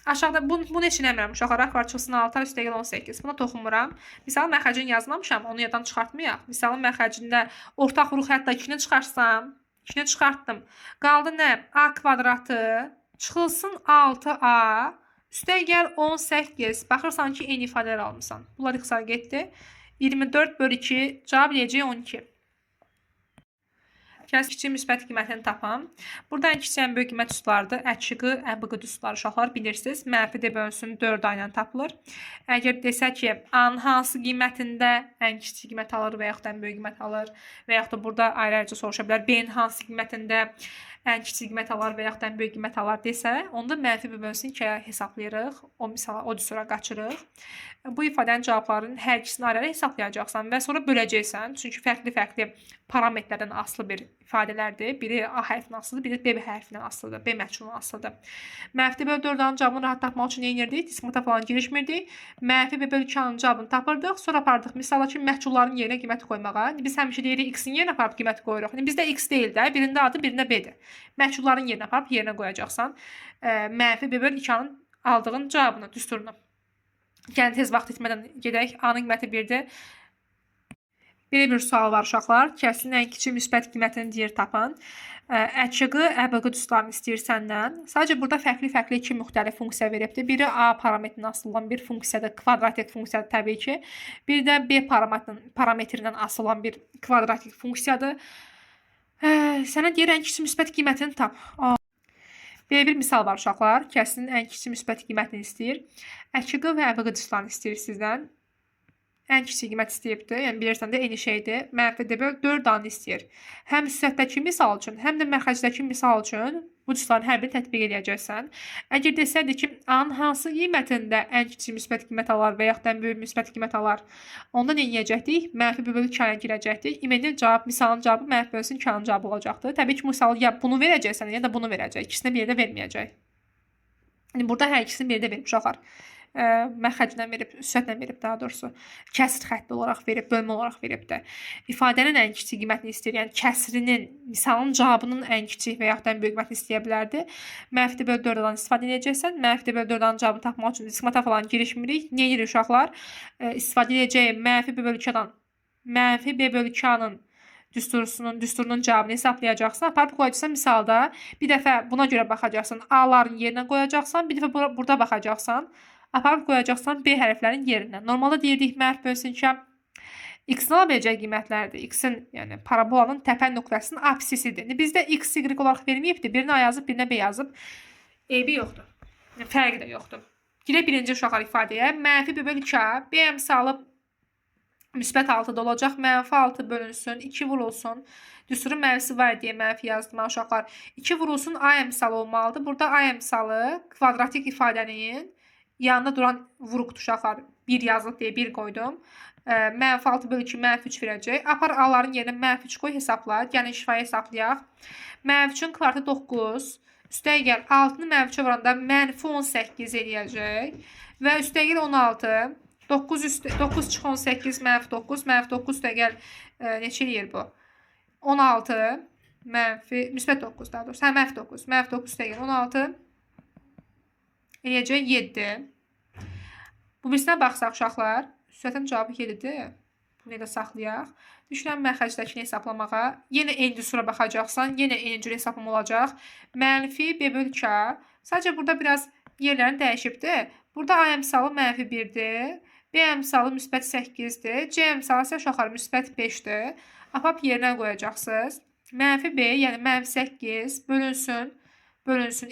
Aşağıda bunu heç eləmirəm uşaqlar. A kvadrat çıxsın 6 üstəgəl 18. Buna toxunmuram. Misalın məxrəcini yazmamışam. Onu yaddan çıxartmayaq. Misalın məxrəcində ortaq ruh hətta 2-ni çıxarsam. 2-ni çıxartdım. Qaldı nə? A kvadratı çıxılsın 6A üstəgəl 18. Baxırsan ki, eyni ifadələr almışsan. Bunlar ixtisar getdi. 24 bölü 2 cavab eləyəcək 12. Kəs kiçik müsbət qiymətini tapam. Burada ən kiçik ən böyük qiymət üstlardır. Əşıqı, əbıqı üstları uşaqlar bilirsiniz. Mənfi D bölünsün 4 A ilə tapılır. Əgər desək ki, A-nın hansı qiymətində ən kiçik qiymət alır və yaxud da ən böyük qiymət alır və yaxud da burada ayrı-ayrıca soruşa bilər. B-nin hansı qiymətində ən kiçik qiymət alır və yaxud da ən böyük qiymət alır desə, onda mənfi B bölünsün 2-yə hesablayırıq. O misala o düstura qaçırıq. Bu ifadənin cavablarının hər ikisini ayrı-ayrı hesablayacaqsan və sonra böləcəksən. Çünki fərqli-fərqli parametrlərdən asılı bir ifadələrdir. Biri A hərfindən asılıdır, biri B hərfindən asılıdır, B məhsulundan asılıdır. Mənfi B bölü 4-ün cavabını rahat tapmaq üçün nə edirdik? Diskrimata falan girişmirdik. Mənfi B bölü 2-nin cavabını tapırdıq. Sonra apardıq misala ki, məhsulların yerinə qiymət qoymağa. Biz həmişə deyirik X-in yerinə aparıb qiymət qoyuruq. Bizdə X deyil də, birində adı, birində B-dir. Məhsulların yerinə aparıb yerinə qoyacaqsan. Mənfi B bölü 2-nin aldığın cavabını, düsturunu. Yəni tez vaxt etmədən gedək. A-nın qiyməti 1-dir. Belə bir sual var uşaqlar. Kəsin ən kiçik müsbət qiymətini deyir tapın. Əşıqı, əbəqı düsturlarını istəyir səndən. Sadəcə burada fərqli-fərqli iki müxtəlif funksiya veribdir. Biri A parametrindən asılı olan bir funksiyadır, kvadratik funksiyadır təbii ki. Bir də B parametrindən asılı olan bir kvadratik funksiyadır. Sənə deyir ən kiçik müsbət qiymətini tap. Belə bir misal var uşaqlar. Kəsin ən kiçik müsbət qiymətini istəyir. Əşıqı və əbəqı düsturlarını istəyir sizdən. Ən kiçik qiymət istəyibdir. Yəni bilirsən də eyni şeydir. Mənfi D bölü 4 A-nı istəyir. Həm süsətdəki misal üçün, həm də məxrəcdəki misal üçün bu düsturların hər birini tətbiq edəcəksən. Əgər desəydi ki, A-nın hansı qiymətində ən kiçik müsbət qiymət alar və yaxud da ən böyük müsbət qiymət alar, onda nə edəcəkdik? Mənfi B bölü 2-yə girəcəkdik. İmediat cavab, misalın cavabı mənfi bölünsün 2-nin cavabı olacaqdır. Təbii ki, misalı ya bunu verəcəksən, ya da bunu verəcək. İkisini bir yerdə verməyəcək. Yəni burada hər ikisini bir yerdə verib uşaqlar. Məxrəclə verib, süsətlə verib daha doğrusu. Kəsr xətti olaraq verib, bölmə olaraq verib də. İfadənin ən kiçik qiymətini istəyir. Yəni kəsrinin, misalın cavabının ən kiçik və yaxud da ən böyük qiymətini istəyə bilərdi. Mənfi D bölü 4-dan istifadə edəcəksən. Mənfi D bölü 4-dan cavabını tapmaq üçün diskrimata falan girişmirik. Nə edirik uşaqlar? İstifadə edəcəyik mənfi B bölü 2-dan. Mənfi B bölü 2-nın düsturunun cavabını hesablayacaqsan. Aparıb qoyacaqsan misalda. Bir dəfə buna görə baxacaqsan. A-ların yerinə qoyacaqsan. Bir dəfə burada baxacaqsan. Aparıb qoyacaqsan B hərflərin yerinə. Normalda deyirdik mənfi bölünsün 2 X-in ala biləcək qiymətlərdir. X-in, yəni parabolanın təpə nöqtəsinin apsisidir. Bizdə X, Y olaraq verməyibdir. Birini A yazıb, birinə B yazıb. Eybi yoxdur. Fərqi də yoxdur. Girək birinci uşaqlar ifadəyə. Mənfi b bölü 2a. B əmsalı müsbət 6-da olacaq. Mənfi 6 bölünsün. 2 vurulsun. Düsturun mənfisi var deyə mənfi yazdım uşaqlar. 2 vurulsun A əmsalı olmalıdır. Burada A əmsalı kvadratik ifadənin yanında duran vuruqdur uşaqlar. 1 yazılıb deyə 1 qoydum. Mənfi 6 bölü 2 mənfi 3 verəcək. Apar A'ların yerinə mənfi 3 qoy hesabla. Yəni şifayı hesablayaq. Mənfi 3-ün kvartı 9. Üstəyə gəl 6-nı mənfi 3-ə vuranda mənfi 18 eləyəcək. Və üstəyə gəl 16. 9 çıx 18 mənfi 9. Mənfi 9 üstəyə gəl neçə eləyir bu? 16 mənfi müsbət 9 daha doğrusu. Mənfi 9. Mənfi 9 üstəyə gəl 16 eləyəcək 7. Bu birisinə baxsaq uşaqlar. Üstətin cavabı 7-dir. Bunu da saxlayaq. Düşünən məxrəcdəkini hesablamağa. Yenə eyni sura baxacaqsan. Yenə eyni cür hesablama olacaq. Mənfi b bölü 2a. Sadəcə burada biraz yerlərini dəyişibdir. Burada A əmsalı mənfi 1-dir. B əmsalı müsbət 8-dir. C əmsalı isə uşaqlar müsbət 5-dir. Apap yerinə qoyacaqsınız. Mənfi B, yəni mənfi 8 bölünsün.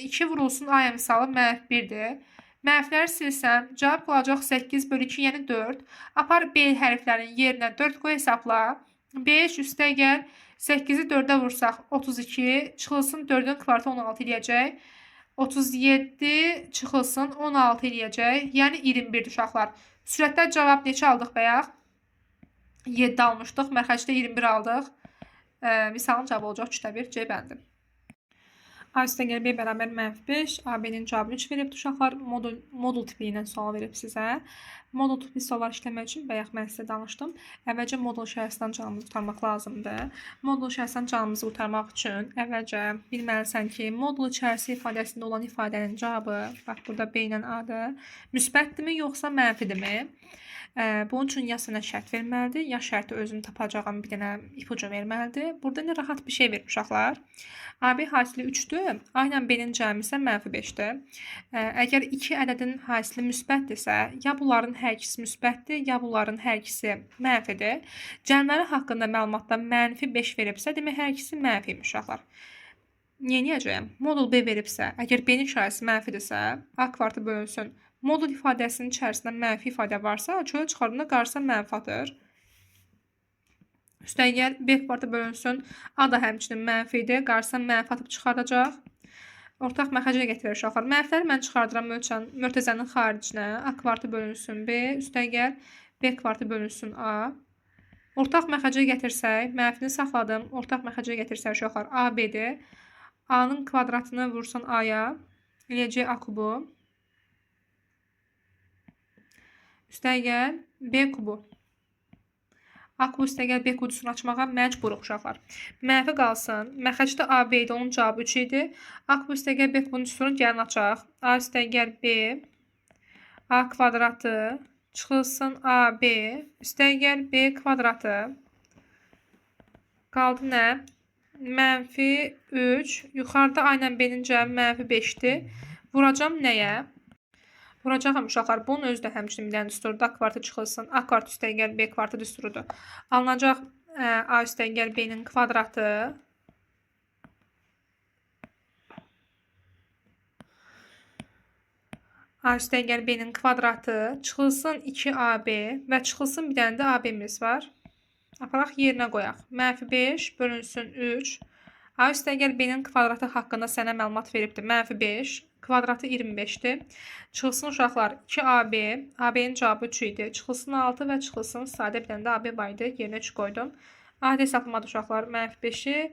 2 vurulsun A əmsalı mənfi 1-dir. Mənfiləri silsəm, cavab olacaq 8 bölü 2, yəni 4. Apar B hərflərinin yerinə 4 qoy hesabla. 5 üstə gəl. 8-i 4-ə vursaq 32. Çıxılsın 4-ün kvartı 16 eləyəcək. 37 çıxılsın 16 eləyəcək. Yəni 21 uşaqlar. Sürətdə cavab neçə aldıq bayaq? 7 almışdıq. Məxrəcdə 21 aldıq. Misalın cavabı olacaq 3-1 C bəndi. A üstə gəl B bərabər mənfi 5. AB-nin cavabını 3 verib uşaqlar. Modul tipi ilə sual verib sizə. Modul tipi suallar işləmək üçün bayaq mən sizə danışdım. Əvvəlcə modul içərisindən canımızı qurtarmaq lazımdır. Modul içərisindən canımızı qurtarmaq üçün əvvəlcə bilməlisən ki, modul içərisi ifadəsində olan ifadənin cavabı, bax burada B ilə A-dır, müsbətdirmi yoxsa mənfidirmi? Bunun üçün ya sənə şərt verməlidir, ya şərti özünü tapacağım bir dənə ipucu verməlidir. Burada nə rahat bir şey verir uşaqlar. AB hasili 3-dür, A ilə B-nin cəmi isə mənfi 5-dir. Əgər 2 ədədin hasili müsbətdirsə, ya bunların hər ikisi müsbətdir, ya bunların hər ikisi mənfidir. Cəmləri haqqında məlumatda mənfi 5 veribsə, demək hər ikisi mənfiymiş uşaqlar. Yeniyəcəyəm. Modul B veribsə, əgər B-nin şahisi mənfidirsə, A kvartı bölünsün. Modul ifadəsinin içərisində mənfi ifadə varsa, çölə çıxardığında qarşısına mənfi atır. Üstəyə gəl, B kvartı bölünsün. A da həmçinin mənfidir. Qarşısına mənfi atıb çıxardacaq. Ortaq məxrəcə gətirir uşaqlar. Mənfiləri mən çıxardıram mötəzənin xaricinə. A kvartı bölünsün B. Üstəyə gəl, B kvartı bölünsün A. Ortaq məxrəcə gətirsək, mənfini saxladım. Ortaq məxrəcə gətirsək uşaqlar A, B-dir. A-nın kvadratını vursan A-ya. Eləyəcək A kubu. Üstəyə gəl, B kubu. A kubu üstəyə gəl, B kubusunu açmağa məcburuq uşaqlar. Mənfi qalsın. Məxrəcdə A, B idi, onun cavabı 3 idi. A kubu üstəyə gəl, B kubunun üstünü gəlin açaq. A üstəyə gəl, B. A kvadratı. Çıxılsın A, B. Üstəyə gəl, B kvadratı. Qaldı nə? Mənfi 3. Yuxarıda A ilə B-nin cəmi mənfi 5-dir. Vuracam nəyə? Vuracağım uşaqlar. Bunun özü də həmçinin bir dənə düsturudur. A kvartı çıxılsın. A kvartı üstəyə gəl, B kvartı düsturudur. Alınacaq A üstəyə gəl, B-nin kvadratı. A üstəyə gəl, B-nin kvadratı. Çıxılsın 2AB və çıxılsın bir dənə də AB-miz var. Aparaq yerinə qoyaq. Mənfi 5 bölünsün 3. A üstəyə gəl, B-nin kvadratı haqqında sənə məlumat veribdir. Mənfi 5. Kvadratı 25-dir. Çıxılsın uşaqlar 2AB. AB-nin cavabı 3 idi. Çıxılsın 6 və çıxılsın sadə bir dənə də AB var idi. Yerinə 3 qoydum. Adi hesablamadı uşaqlar. Mənfi 5-i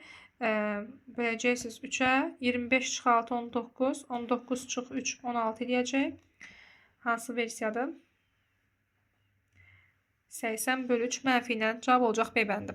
böləcəksiniz 3-ə. 25 çıx 6, 19. 19 çıx 3, 16 eləyəcək. Hansı versiyadır? 80 bölü 3 mənfi ilə cavab olacaq B bəndi.